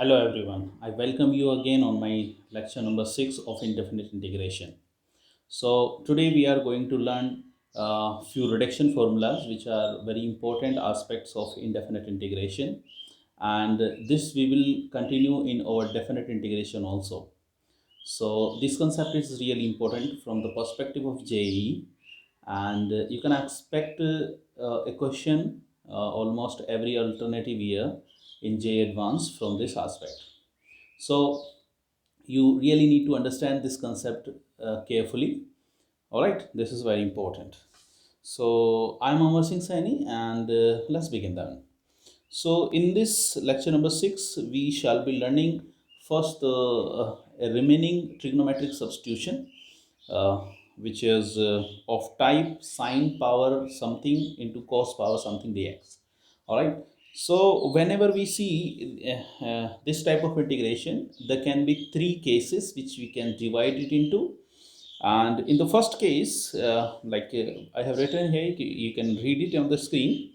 Hello everyone, I welcome you again on my lecture number 6 of indefinite integration. So today we are going to learn a few reduction formulas which are very important aspects of indefinite integration, and this we will continue in our definite integration also. So this concept is really important from the perspective of JEE, and you can expect a question almost every alternative year in JEE Advanced from this aspect. So you really need to understand this concept carefully. All right, this is very important. So I'm Amar Singh Saini, and let's begin then. So in this lecture number 6, we shall be learning first the remaining trigonometric substitution, uh, which is of type sine power something into cos power something dx. All right. So whenever we see this type of integration, there can be three cases which we can divide it into. And in the first case, I have written here, you can read it on the screen,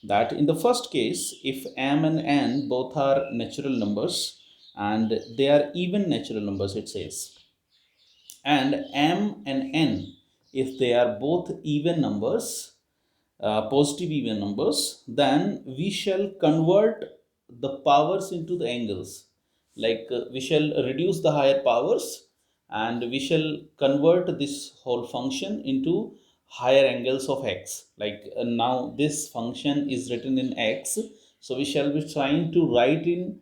that in the first case, if m and n both are natural numbers and they are even natural numbers, it says, and m and n, if they are both even numbers, positive even numbers, then we shall convert the powers into the angles. We shall reduce the higher powers and we shall convert this whole function into higher angles of x. Now this function is written in x, so we shall be trying to write in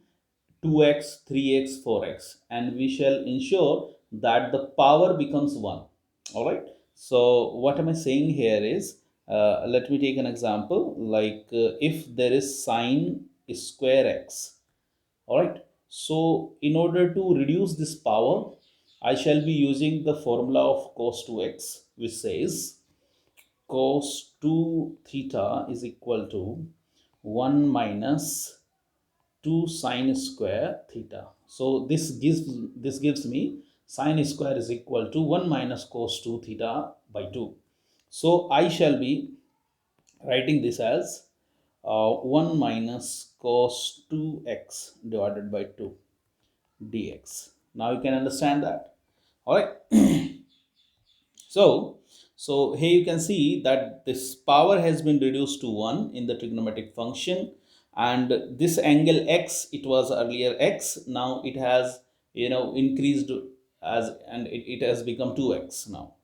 2x, 3x, 4x, and we shall ensure that the power becomes 1. All right. So what am I saying here is, let me take an example, if there is sine square x. All right. So in order to reduce this power, I shall be using the formula of cos 2x, which says cos 2 theta is equal to 1 minus 2 sine square theta. So this gives me sine square is equal to 1 minus cos 2 theta by 2. So I shall be writing this as 1 minus cos 2x divided by 2 dx. Now you can understand that. All right. So here you can see that this power has been reduced to 1 in the trigonometric function, and this angle x, it was earlier x, now it has increased as, and it has become 2x now.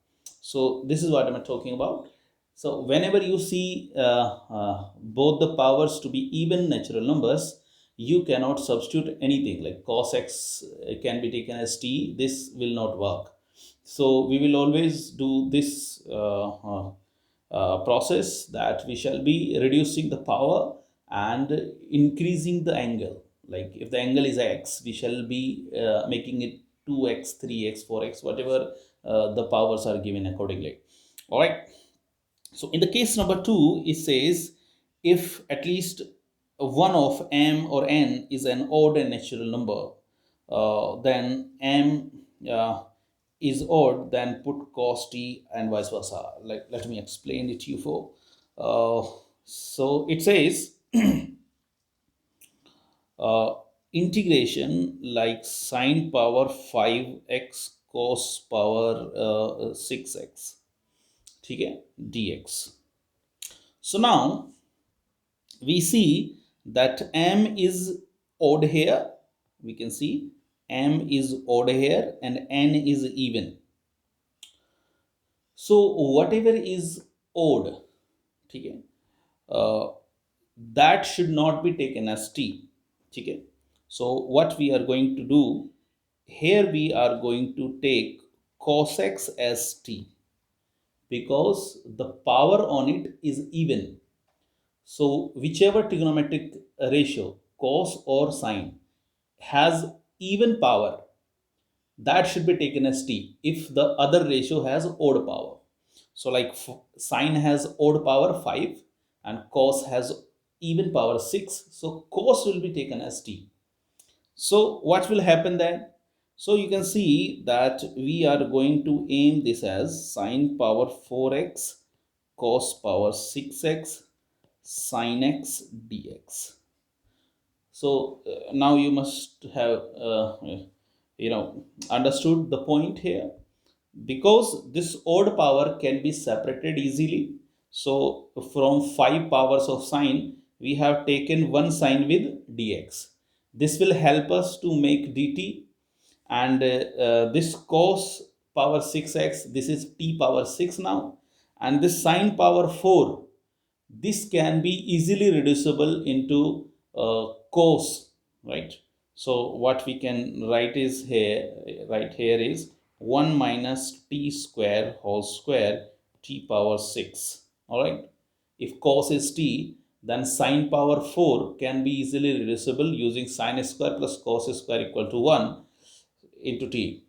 So this is what I'm talking about. So whenever you see both the powers to be even natural numbers, you cannot substitute anything like cos x can be taken as t. This will not work. So we will always do this process, that we shall be reducing the power and increasing the angle. Like if the angle is x, we shall be making it 2x, 3x, 4x, whatever the powers are given accordingly. All right. So in the case number 2, it says if at least one of m or n is an odd and natural number, then m is odd, then put cos t and vice versa. Let me explain it to you for. So it says uh, integration like sine power 5x cos power 6x, okay, dx. So now we see that m is odd here. We can see m is odd here and n is even. So whatever is odd, okay, uh, that should not be taken as t. Okay. So what we are going to do here, we are going to take cos x as t because the power on it is even. So whichever trigonometric ratio, cos or sine, has even power, that should be taken as t if the other ratio has odd power. So sine has odd power 5 and cos has even power 6. So cos will be taken as t. So what will happen then? So you can see that we are going to aim this as sine power 4x cos power 6x sin x dx. So now you must have understood the point here, because this odd power can be separated easily. So from 5 powers of sine, we have taken one sine with dx. This will help us to make dt. And this cos power 6x, this is t power 6 now. And this sine power 4, this can be easily reducible into cos, right? So what we can write here is 1 minus t square whole square t power 6. All right, if cos is t, then sine power 4 can be easily reducible using sine square plus cos square equal to 1 into t.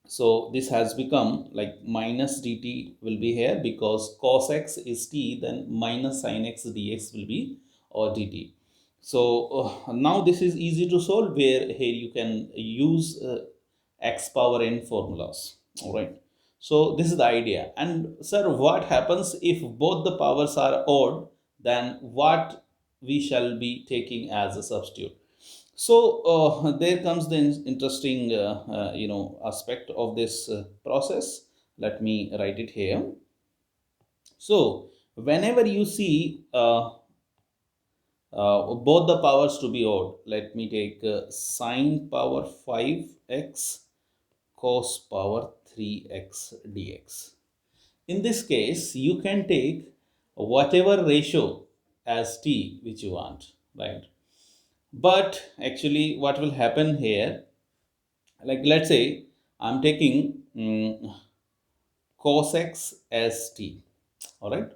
So this has become like minus dt will be here, because cos x is t, then minus sin x dx will be or dt. So now this is easy to solve, where here you can use x power n formulas. All right, so this is the idea. And sir, what happens if both the powers are odd? Then what we shall be taking as a substitute? So there comes the interesting aspect of this process. Let me write it here. So whenever you see both the powers to be odd, let me take sine power 5x cos power 3x dx. In this case, you can take whatever ratio as t which you want, right? But actually, what will happen here, like let's say I'm taking cos x as t. All right,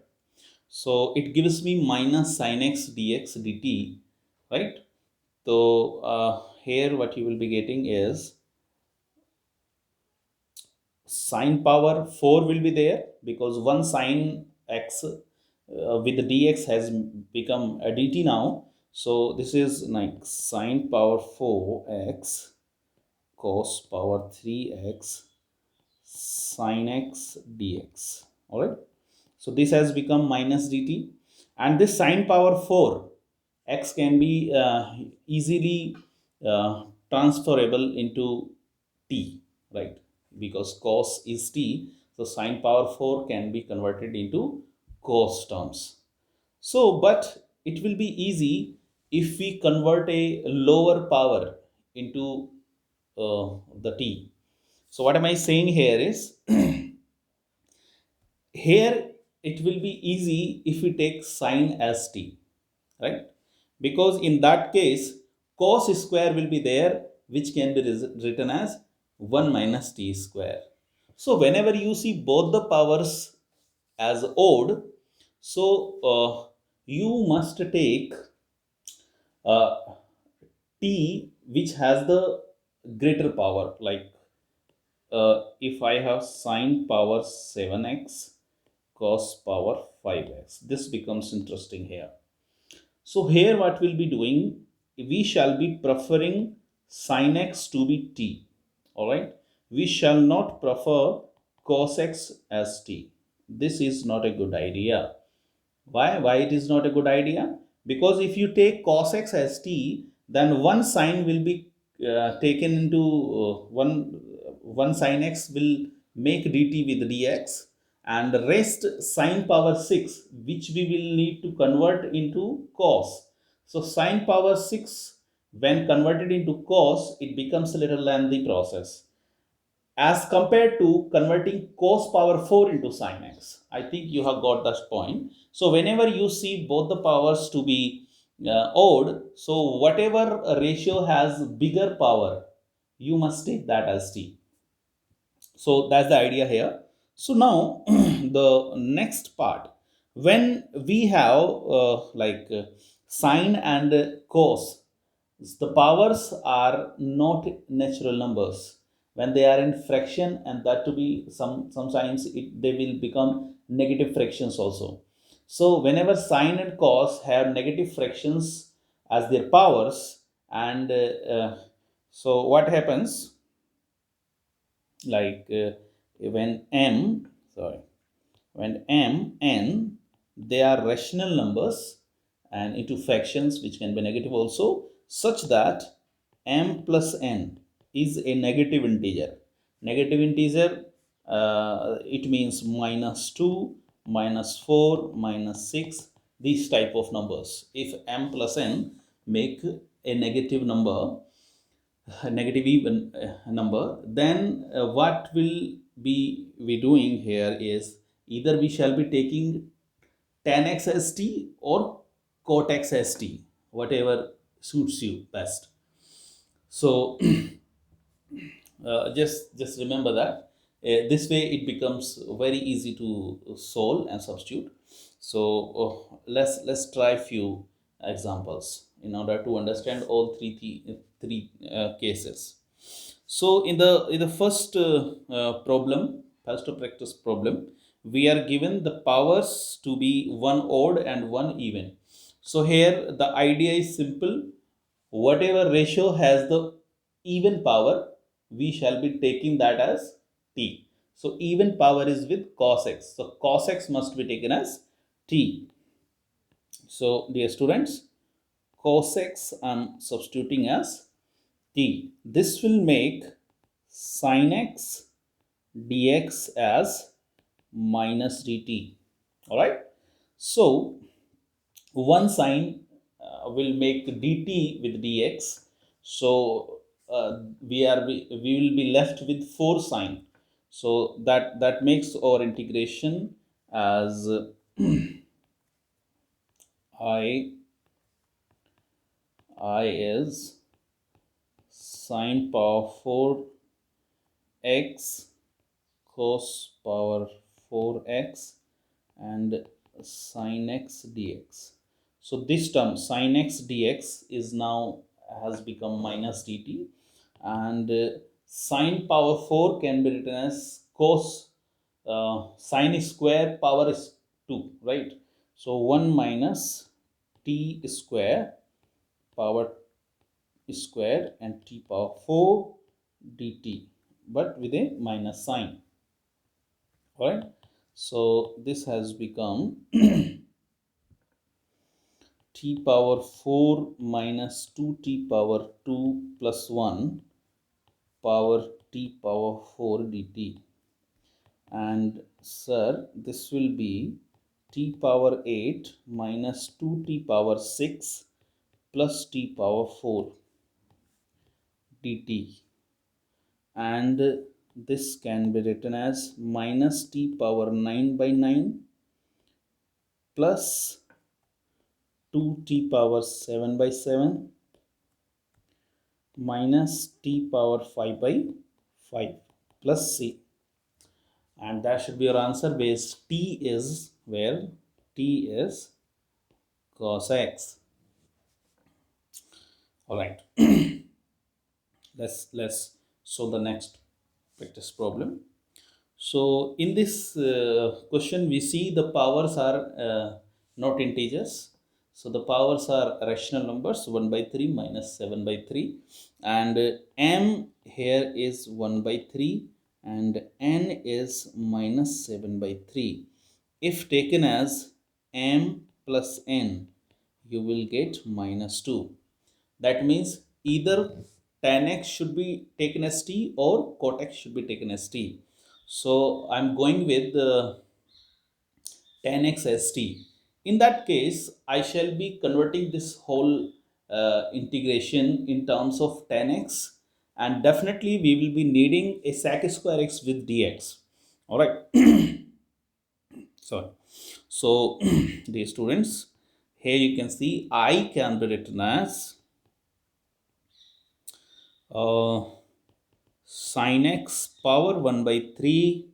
so it gives me minus sin x dx dt, right? So here what you will be getting is sine power 4 will be there, because one sine x with the dx has become a dt now. So this is like sine power 4x cos power 3x sin x dx. All right, so this has become minus dt. And this sine power 4 x can be easily transferable into t, right? Because cos is t, so sine power 4 can be converted into cos terms. So but it will be easy if we convert a lower power into the t. So what am I saying here is, here it will be easy if we take sine as t, right? Because in that case, cos square will be there, which can be written as 1 minus t square. So whenever you see both the powers as odd, so you must take uh, t which has the greater power. Like if I have sine power 7x cos power 5x, this becomes interesting here. So here what we'll be doing, we shall be preferring sin x to be t. All right, we shall not prefer cos x as t. This is not a good idea. Why it is not a good idea? Because if you take cos x as t, then one sine will be taken into one sine x will make dt with dx, and the rest sine power 6, which we will need to convert into cos. So sine power 6, when converted into cos, it becomes a little lengthy process as compared to converting cos power 4 into sin x. I think you have got that point. So whenever you see both the powers to be odd, so whatever ratio has bigger power, you must take that as t. So that's the idea here. So now the next part, when we have sine and cos, the powers are not natural numbers. When they are in fraction, and that to be sometimes they will become negative fractions also. So whenever sine and cos have negative fractions as their powers, and so what happens, like when m sorry when m n, they are rational numbers and into fractions which can be negative also. such that m plus n is a negative integer. Negative integer, it means -2, -4, -6, these type of numbers. If m plus n make a negative number, a negative even number, then what will be we doing here is either we shall be taking tan x as t or cot x as t, whatever suits you best. So just remember that this way it becomes very easy to solve and substitute. So let's try few examples in order to understand all three cases. So in the first practice problem, we are given the powers to be one odd and one even. So here the idea is simple: whatever ratio has the even power, we shall be taking that as t. So even power is with cos x, so cos x must be taken as t. So dear students, cos x I'm substituting as t. This will make sin x dx as minus dt. All right. So one sign will make dt with dx. So we will be left with 4 sign. So that makes our integration as I is sine power 4 x cos power 4x and sin x dx. So this term sin x dx is now has become minus dt, and sine power 4 can be written as cos sine square power is 2, right? So 1 minus t square power square and t power 4 dt, but with a minus sign. All right. So this has become t power 4 minus 2t power 2 plus 1 power t power 4 dt. And sir, this will be t power 8 minus 2t power 6 plus t power 4 dt. And this can be written as minus t power 9 by 9 plus 2t power 7 by 7 minus t power 5 by 5 plus c. And that should be your answer, base t is where t is cos x. All right. let's solve the next practice problem. So in this question, we see the powers are not integers. So the powers are rational numbers, 1 by 3 minus 7 by 3. And m here is 1 by 3 and n is minus 7 by 3. If taken as m plus n, you will get minus 2. That means either tan x should be taken as t or cot x should be taken as t. So I'm going with tan x as t. In that case, I shall be converting this whole integration in terms of tan x, and definitely we will be needing a sec square x with dx. All right. Sorry. So, dear students, here you can see I can be written as sin x power 1 by 3.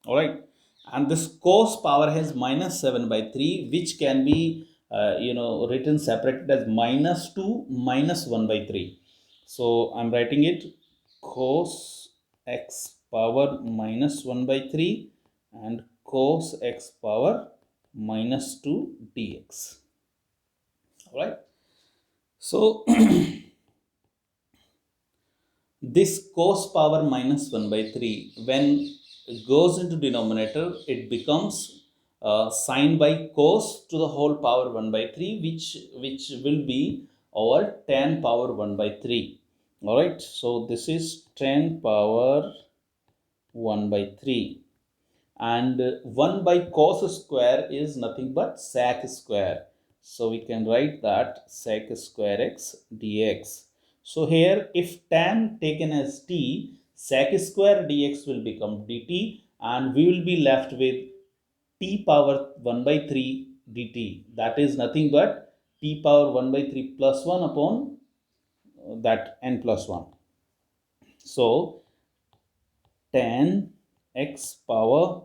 All right. And this cos power has minus 7 by 3, which can be written separated as minus 2 minus 1 by 3. So I'm writing it cos x power minus 1 by 3 and cos x power minus 2 dx. All right. So this cos power minus 1 by 3, when it goes into denominator, it becomes sine by cos to the whole power 1 by 3, which will be over 10 power 1 by 3. All right, so this is 10 power 1 by 3, and 1 by cos square is nothing but sec square. So we can write that sec square x dx. So here if tan taken as t, sec square dx will become dt, and we will be left with t power 1 by 3 dt. That is nothing but t power 1 by 3 plus 1 upon that n plus 1. So tan x power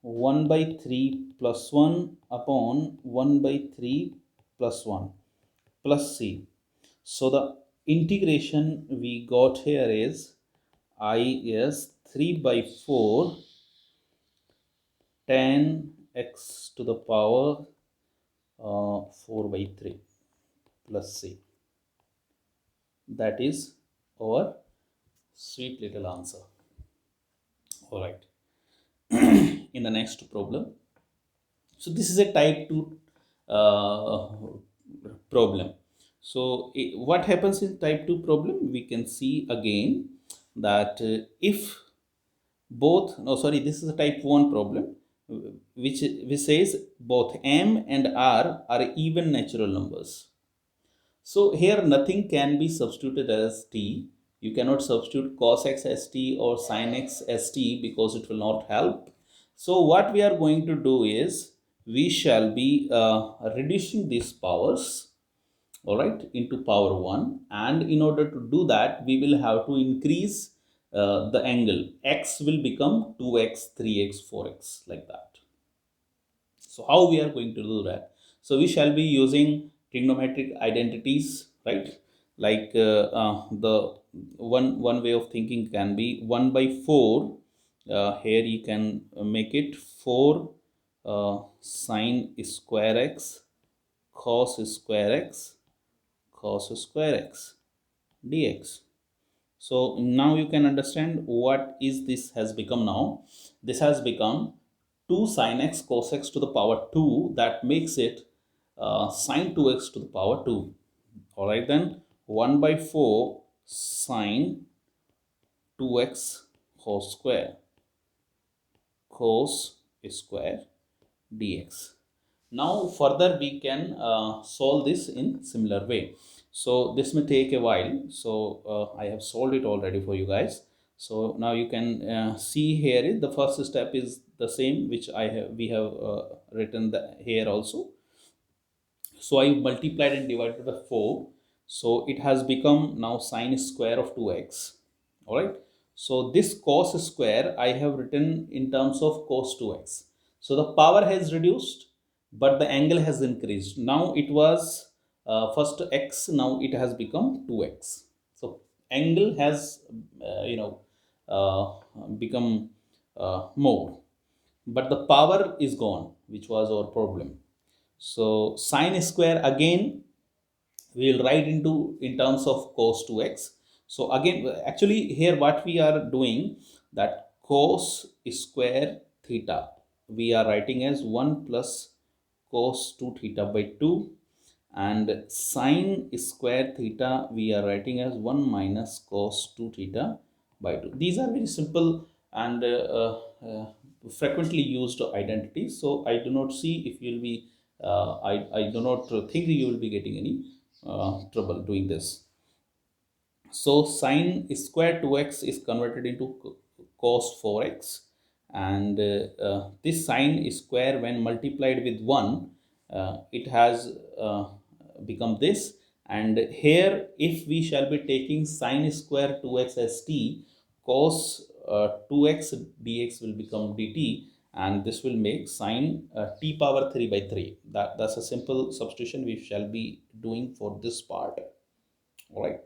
1 by 3 plus 1 upon 1 by 3 plus 1 plus c. So the integration we got here is I is 3 by 4 tan x to the power 4 by 3 plus c. That is our sweet little answer. All right. In the next problem, so this is a type 2 uh, problem. So what happens in type 2 problem, we can see again that if both, no sorry, this is a type 1 problem, which says both m and r are even natural numbers. So here nothing can be substituted as t. You cannot substitute cos x as t or sin x as t because it will not help. So what we are going to do is we shall be reducing these powers, all right, into power 1, and in order to do that we will have to increase the angle. X will become 2x, 3x, 4x, like that. So how we are going to do that? So we shall be using trigonometric identities, right? Like the one way of thinking can be 1 by 4. Here you can make it 4 sine square x cos square x square x dx. So now you can understand what is this has become now. This has become 2 sin x cos x to the power 2. That makes it sin 2x to the power 2. All right, then 1 by 4 sin 2x cos square dx. Now further we can solve this in similar way. So this may take a while. So I have solved it already for you guys. So now you can see here the first step is the same which we have written here also. So I multiplied and divided by 4. So it has become now sine square of 2x. All right. So this cos square I have written in terms of cos 2x. So the power has reduced, but the angle has increased. Now it was first x, now it has become 2x. So angle has, become more, but the power is gone, which was our problem. So sine square again we will write into in terms of cos 2x. So again, actually here what we are doing, that cos square theta we are writing as 1 plus cos 2 theta by 2, and sine square theta we are writing as 1 minus cos 2 theta by 2. These are very simple and frequently used identities. So I do not see if you will be, I do not think you will be getting any trouble doing this. So sine square 2x is converted into cos 4x, and this sine square when multiplied with 1, it has become this. And here if we shall be taking sine square 2x as t, cos 2x dx will become dt, and this will make sine t power 3 by 3. That's a simple substitution we shall be doing for this part. All right.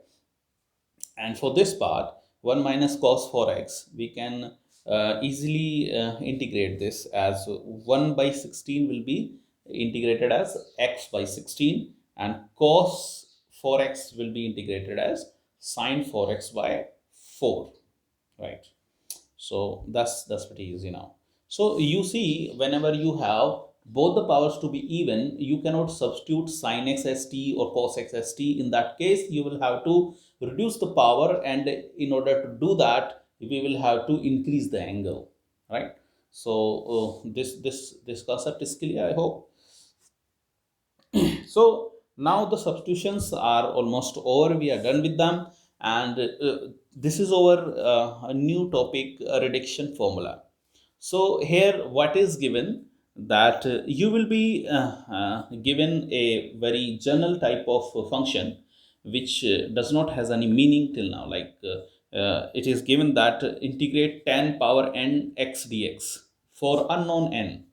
And for this part, 1 minus cos 4x, we can easily integrate this as 1 by 16 will be integrated as x by 16, and cos 4x will be integrated as sine 4x by 4, right? So that's pretty easy now. So you see, whenever you have both the powers to be even, you cannot substitute sin x as t or cos x as t. In that case, you will have to reduce the power, and in order to do that, we will have to increase the angle, right? So this concept is clear, I hope. So now the substitutions are almost over. We are done with them, and this is our a new topic, reduction formula. So here, what is given, that you will be given a very general type of function which does not has any meaning till now. Like it is given that integrate tan power n x dx for unknown n.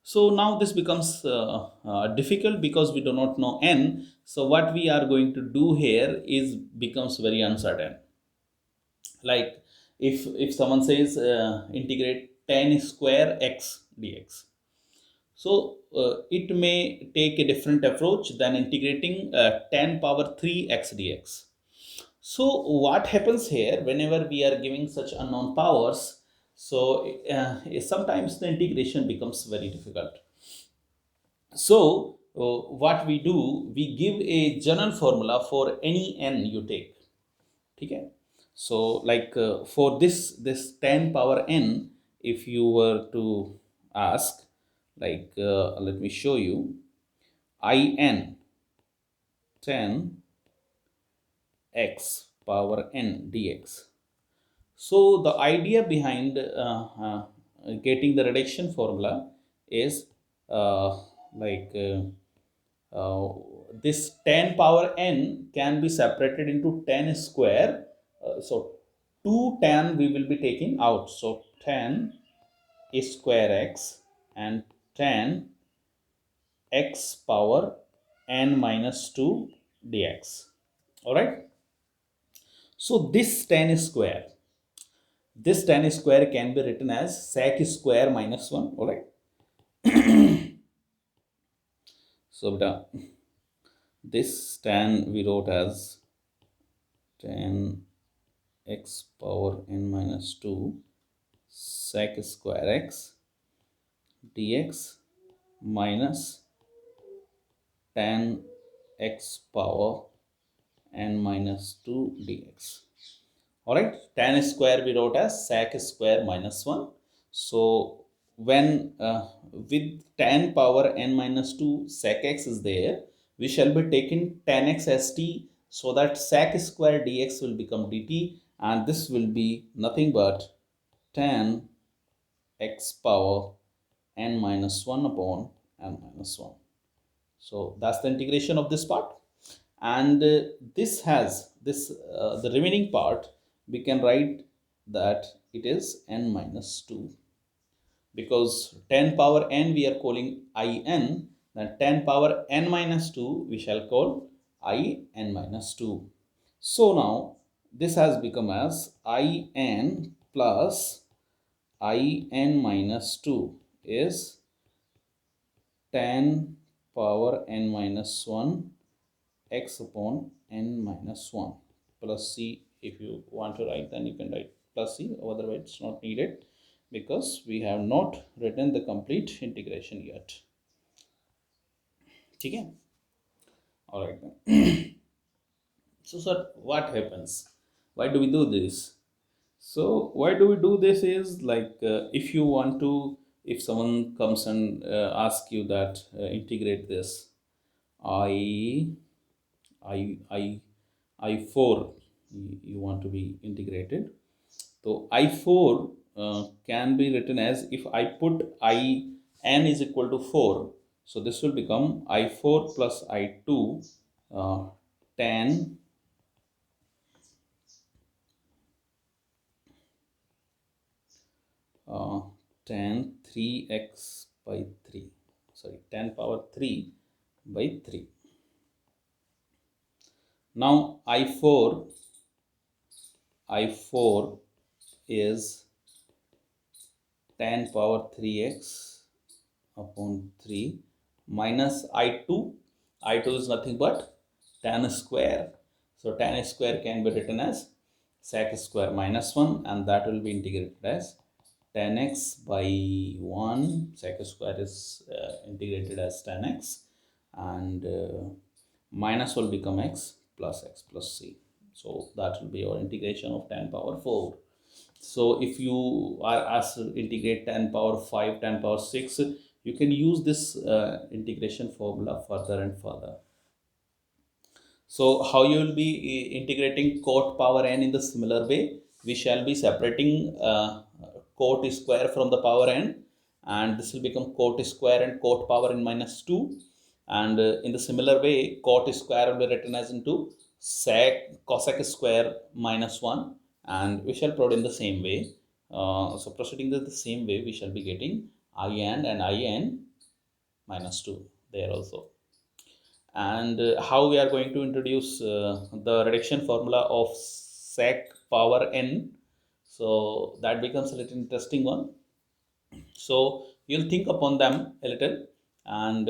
So now this becomes difficult because we do not know n. So what we are going to do here is becomes very uncertain. Like if someone says integrate tan square x dx, so it may take a different approach than integrating tan power 3 x dx. So what happens here, whenever we are giving such unknown powers, so sometimes the integration becomes very difficult. So what we do, we give a general formula for any n you take. Okay. So like for this 10 power n, if you were to ask, like let me show you, in 10 x power n dx. So the idea behind getting the reduction formula is like uh, this 10 power n can be separated into 10 square. So 2 tan we will be taking out. So 10 square x and 10 x power n minus 2 dx. All right. So this 10 square can be written as sec square minus 1. All right. So this tan we wrote as 10 x power n minus 2 sec square x dx minus 10 x power n minus 2 dx. All right, tan square we wrote as sec square minus 1. So when with tan power n minus 2 sec x is there, we shall be taking tan x as t, so that sec square dx will become dt, and this will be nothing but tan x power n minus 1 upon n minus 1. So that's the integration of this part. And this has this the remaining part, we can write that it is n minus 2, because 10 power n we are calling in, then 10 power n minus 2 we shall call in minus 2. So now this has become as in plus in minus 2 is 10 power n minus 1 x upon n minus 1 plus c. If you want to write, then you can write plus c, otherwise it's not needed, because we have not written the complete integration yet. Okay. All right then. So sir, what happens, why do we do this? So why do we do this is like if you want to, if someone comes and asks you that integrate this i I I4, you want to be integrated. So I4 can be written as, if I put in is equal to 4, so this will become I4 plus I2 tan 3x by 3, sorry, 10 power 3 by 3. Now I4 is 10 power 3x upon 3 minus I2. I2 is nothing but tan square. So tan square can be written as sec square minus 1, and that will be integrated as tan x by 1, sec square is integrated as tan x, and minus will become x plus c. So that will be our integration of 10 power 4. So if you are asked to integrate 10 power 5, 10 power 6, you can use this integration formula further and further. So how you will be integrating cot power n in the similar way? We shall be separating cot square from the power n, and this will become cot square and cot power n minus 2. And in the similar way, cot square will be written as into sec cosec square minus 1, and we shall proceed in the same way. So proceeding in the same way, we shall be getting in minus 2 there also. And how we are going to introduce the reduction formula of sec power n. So that becomes a little interesting one. So you'll think upon them a little. And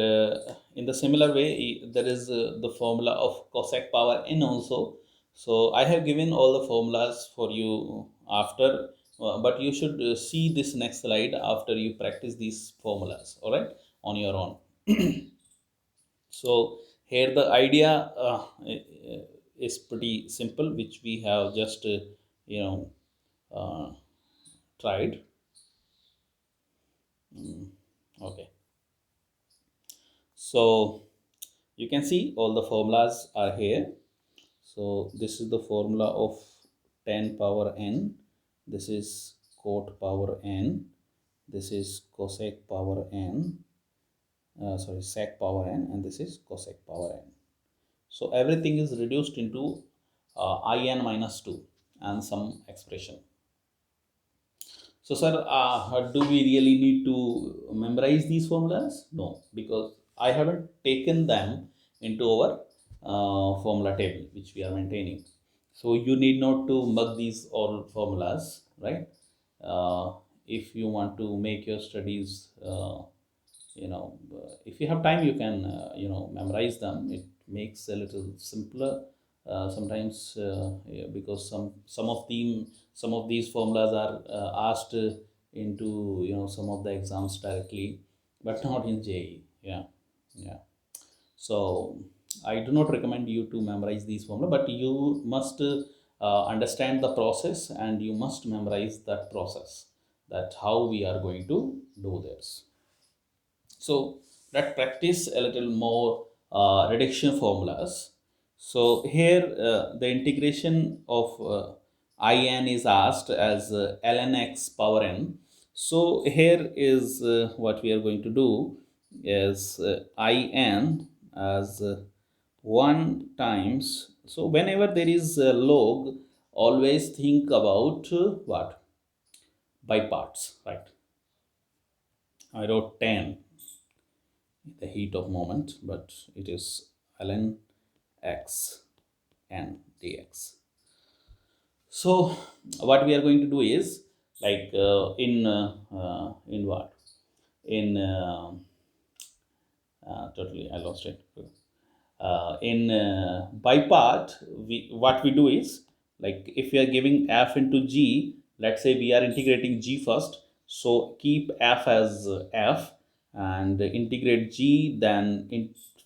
in the similar way, there is the formula of cosec power n also. So I have given all the formulas for you after, but you should see this next slide after you practice these formulas, all right, on your own. So here the idea is pretty simple, which we have just you know uh, tried. Okay, so you can see all the formulas are here. So this is the formula of 10 power n. This is cot power n. This is cosec power n. Sorry, sec power n, and this is cosec power n. So everything is reduced into in minus 2 and some expression. So sir, do we really need to memorize these formulas? No, because I haven't taken them into our formula table which we are maintaining. So you need not to mug these all formulas, right? If you want to make your studies if you have time, you can memorize them. It makes a little simpler sometimes, yeah, because some of these formulas are asked into some of the exams directly, but not in JEE. Yeah. So I do not recommend you to memorize these formula, but you must understand the process, and you must memorize that process, that how we are going to do this. So let's practice a little more reduction formulas. So here the integration of in is asked as ln x power n. So here is what we are going to do is in as 1 times. So whenever there is a log, always think about what? By parts, right? I wrote 10 the heat of moment, but it is ln x n dx. So what we are going to do is, like in what in totally I lost it. In by part, what we do is, like if we are giving f into g, let's say we are integrating g first, so keep f as f and integrate g, then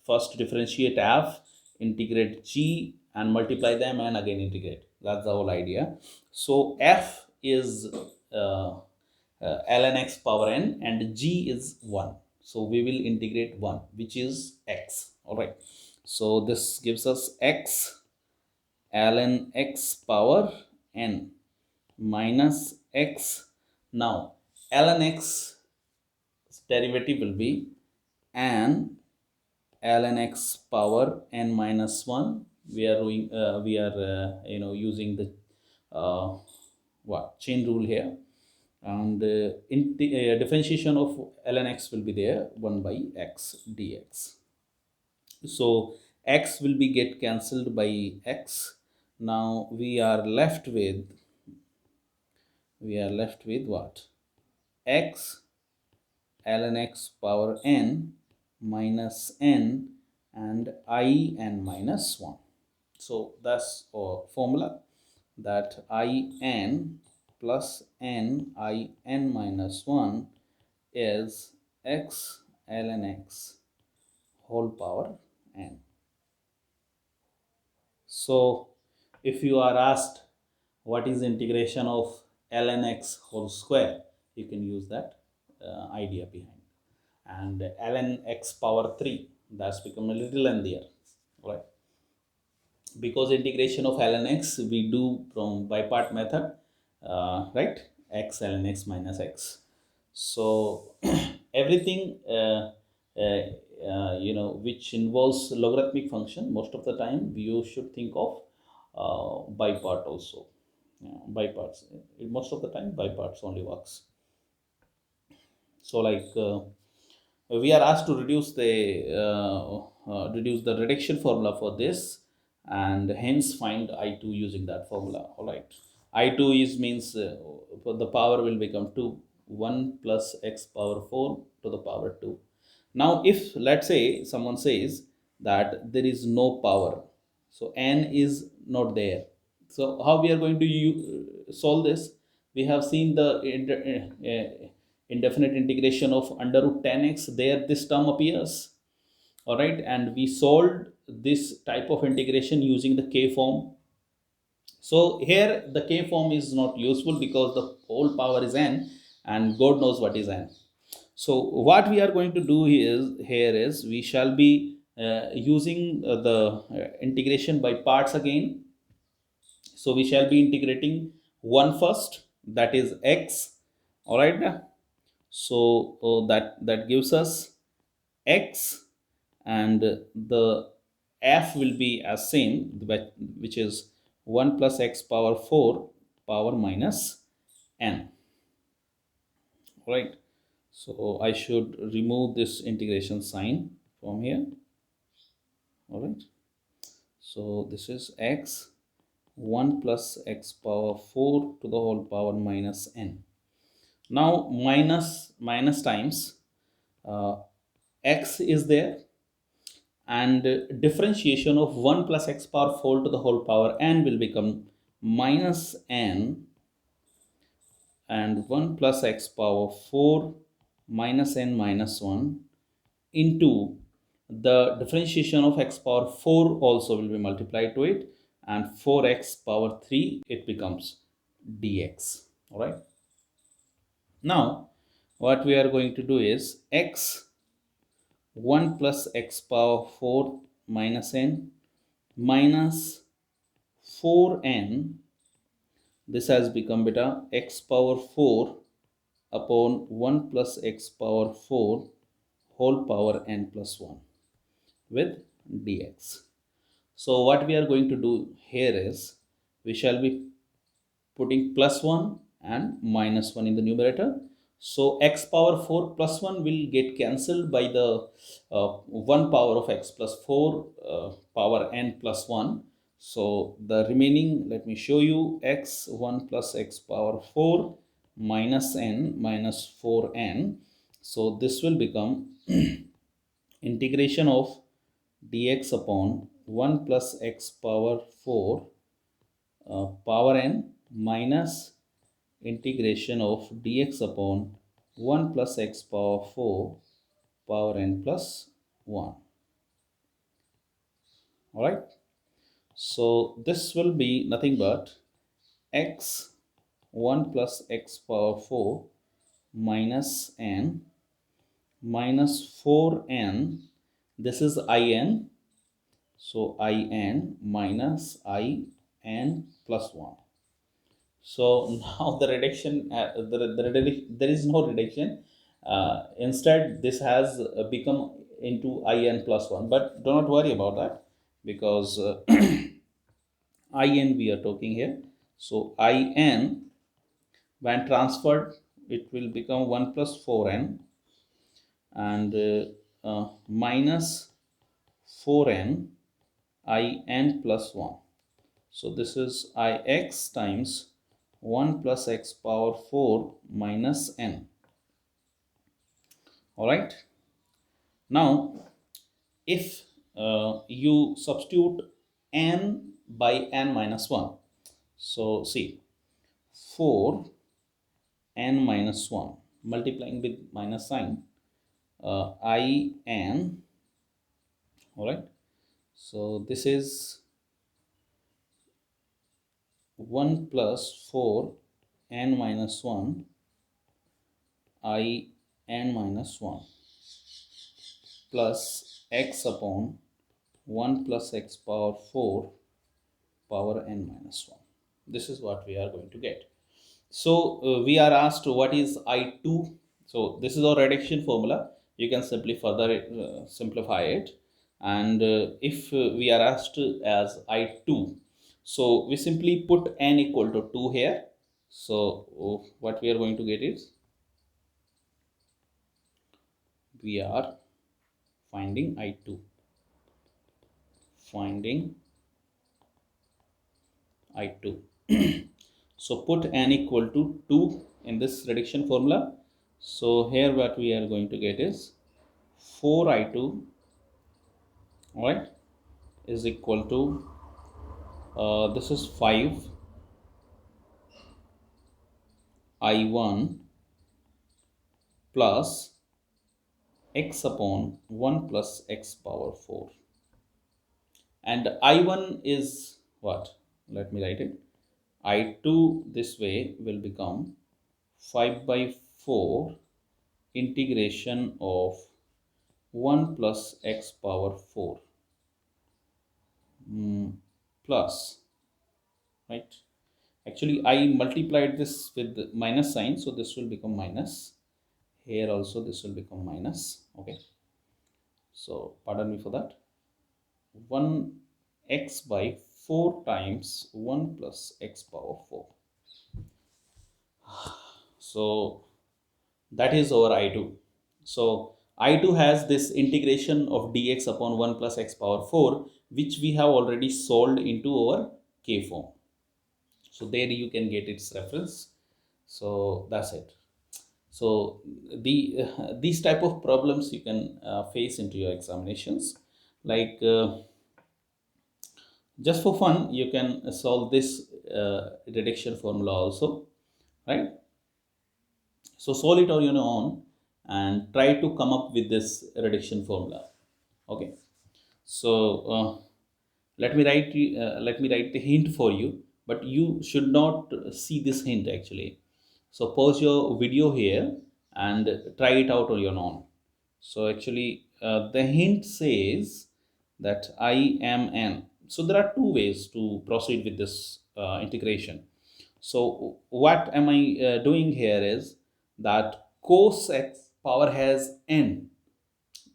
first differentiate f, integrate g and multiply them and again integrate. That's the whole idea. So f is ln x power n and g is 1. So we will integrate 1, which is x. All right. So this gives us x ln x power n minus x. Now ln x derivative will be n ln x power n minus 1. We are doing using the chain rule here, and in the differentiation of ln x will be there 1 by x dx. So x will be get cancelled by x. Now we are left with what? X ln x power n minus n and I n minus 1. So that's our formula, that I n plus n I n minus 1 is x ln x whole power n. So if you are asked what is integration of ln x whole square, you can use that idea behind. And ln x power 3, that's become a little lengthier, right? Because integration of ln x we do from by part method, right? X ln x minus x. So everything which involves logarithmic function, most of the time you should think of by part also. By parts, most of the time by parts only works. So like we are asked to reduce the reduction formula for this, and hence find I2 using that formula. All right, I2 is means the power will become 2, 1 plus x power 4 to the power 2. Now if let's say someone says that there is no power, so n is not there, so how we are going to solve this? We have seen the indefinite integration of under root 10x. There this term appears. All right, and we solved this type of integration using the k form. So here the k form is not useful because the whole power is n, and God knows what is n. So what we are going to do here is we shall be using the integration by parts again. So we shall be integrating 1 first, that is x. All right. So that gives us x, and the f will be as same, which is 1 plus x power 4 power minus n. All right. So I should remove this integration sign from here. All right. So this is x 1 plus x power 4 to the whole power minus n. Now minus times x is there, and differentiation of 1 plus x power 4 to the whole power n will become minus n, and 1 plus x power 4 minus n minus 1 into the differentiation of x power 4 also will be multiplied to it, and 4x power 3 it becomes dx. All right. Now what we are going to do is x 1 plus x power 4 minus n minus 4n, this has become beta x power 4 upon 1 plus x power 4 whole power n plus 1 with dx. So what we are going to do here is we shall be putting plus 1 and minus 1 in the numerator. So x power 4 plus 1 will get cancelled by the 1 power of x plus 4 power n plus 1. So the remaining, let me show you, x 1 plus x power 4 minus n minus 4n. So this will become integration of dx upon 1 plus x power 4 power n minus integration of dx upon 1 plus x power 4 power n plus 1. All right. So this will be nothing but x 1 plus x power 4 minus n minus 4n. This is in. So in minus in plus 1. So now the reduction, there is no reduction. Instead, this has become into in plus 1. But do not worry about that, because in we are talking here. So in, when transferred, it will become 1 plus 4n, and minus 4n in plus 1. So this is ix times 1 plus x power 4 minus n. All right. Now, if you substitute n by n minus 1, so see, 4 n minus 1 multiplying with minus sign I n. All right, so this is 1 plus 4 n minus 1 I n minus 1 plus x upon 1 plus x power 4 power n minus 1. This is what we are going to get. So we are asked what is I2. So this is our reduction formula. You can simply further simplify it. And if we are asked as I2, so we simply put n equal to 2 here. So what we are going to get is, we are finding I2. Finding I2. So put n equal to 2 in this reduction formula. So here what we are going to get is 4I2, right, is equal to this is 5 I1 plus x upon 1 plus x power 4. And I1 is what? Let me write it. I2 this way will become 5 by 4 integration of 1 plus x power 4 plus, right? Actually I multiplied this with the minus sign, so this will become minus. Here also this will become minus. Okay, so pardon me for that. 1x by 4 times 1 plus x power 4. So that is our I2. So I2 has this integration of dx upon 1 plus x power 4, which we have already solved into our k form. So there you can get its reference. So that's it. So these type of problems you can face into your examinations. Like just for fun, you can solve this reduction formula also, right? So solve it on your own and try to come up with this reduction formula. Okay. So let me write the hint for you, but you should not see this hint actually. So pause your video here and try it out on your own. So actually the hint says that I am n. So there are two ways to proceed with this integration. So what am I doing here is that cos x power has n.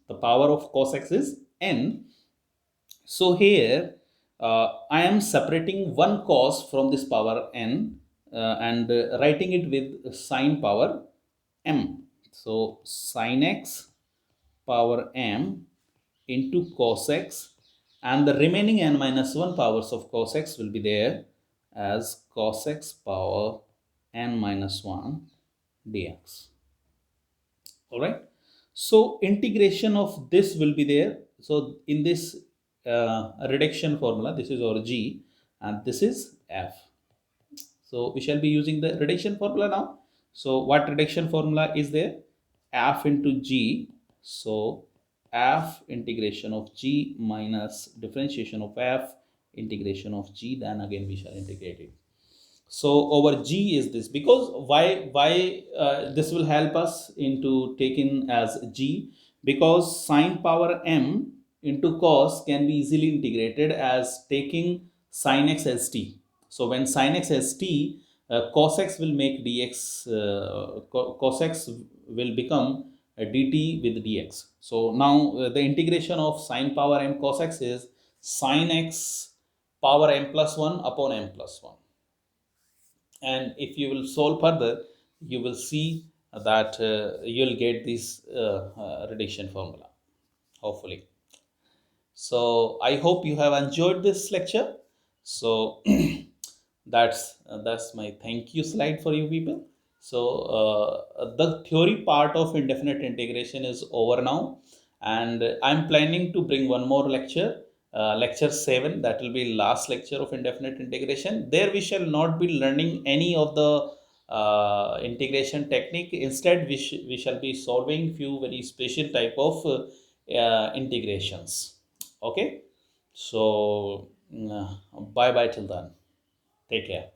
The power of cos x is n. So here I am separating one cos from this power n and writing it with sine power m. So sine x power m into cos x, and the remaining n minus 1 powers of cos x will be there as cos x power n minus 1 dx. All right. So integration of this will be there. So in this reduction formula, this is our g and this is f. So we shall be using the reduction formula now. So what reduction formula is there? F into g. So f integration of g minus differentiation of f integration of g, then again we shall integrate it. So our g is this, because why this will help us into taking as g, because sine power m into cos can be easily integrated as taking sin x as t. So when sin x as t, cos x will make dx, cos x will become dt with dx. So now the integration of sine power m cos x is sin x power m plus 1 upon m plus 1. And if you will solve further, you will see that you'll get this reduction formula, hopefully. So I hope you have enjoyed this lecture. So that's my thank you slide for you people. So the theory part of indefinite integration is over now, and I'm planning to bring one more lecture lecture 7, that will be last lecture of indefinite integration. There we shall not be learning any of the integration technique. Instead we shall be solving few very special type of integrations. Okay, so bye bye till then, take care.